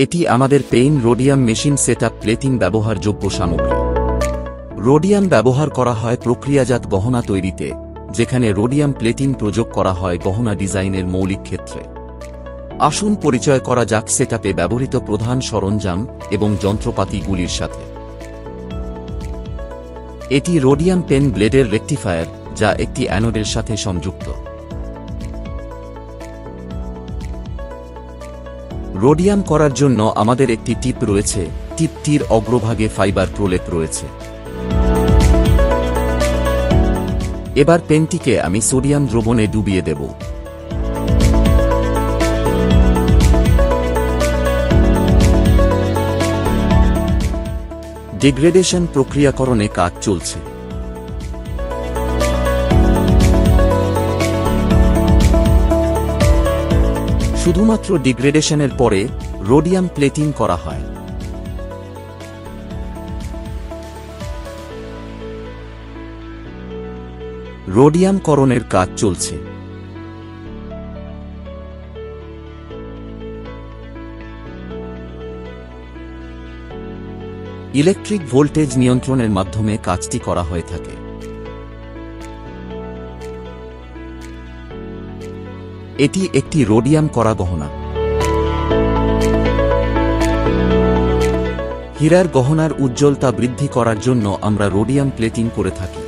এটি আমাদের pain rhodium machine setup plating ব্যবহারযোগ্য সামগ্রী। রোডিয়াম ব্যবহার করা হয় প্রক্রিয়াজাত গহনা তৈরিতে, যেখানে রোডিয়াম প্লেটিং প্রয়োগ করা হয় গহনা ডিজাইনের মৌলিক ক্ষেত্রে। আসুন পরিচয় করা যাক সেটআপে ব্যবহৃত প্রধান সরঞ্জাম এবং যন্ত্রপাতিগুলির সাথে। এটি রোডিয়াম পেন ব্লেডের রেকটিফায়ার, যা একটি অ্যানোডের সাথে সংযুক্ত। রোডিয়াম করার জন্য আমাদের একটি টিপ রয়েছে। টিপটির অগ্রভাগে ফাইবার প্রলেপ রয়েছে। এবার পেনটিকে আমি সোডিয়াম দ্রবণে ডুবিয়ে দেব। ডিগ্রেডেশন প্রক্রিয়াকরণে কাজ চলছে। শুধুমাত্র ডিগ্রেডেশনের পরে রোডিয়াম প্লেটিং করা হয়। রোডিয়ামকরণের কাজ চলছে। ইলেকট্রিক ভোল্টেজ নিয়ন্ত্রণের মাধ্যমে কাজটি করা হয়ে থাকে। এটি একটি রোডিয়াম করা গহনা। হীরার গহনার উজ্জ্বলতা বৃদ্ধি করার জন্য আমরা রোডিয়াম প্লেটিং করে থাকি।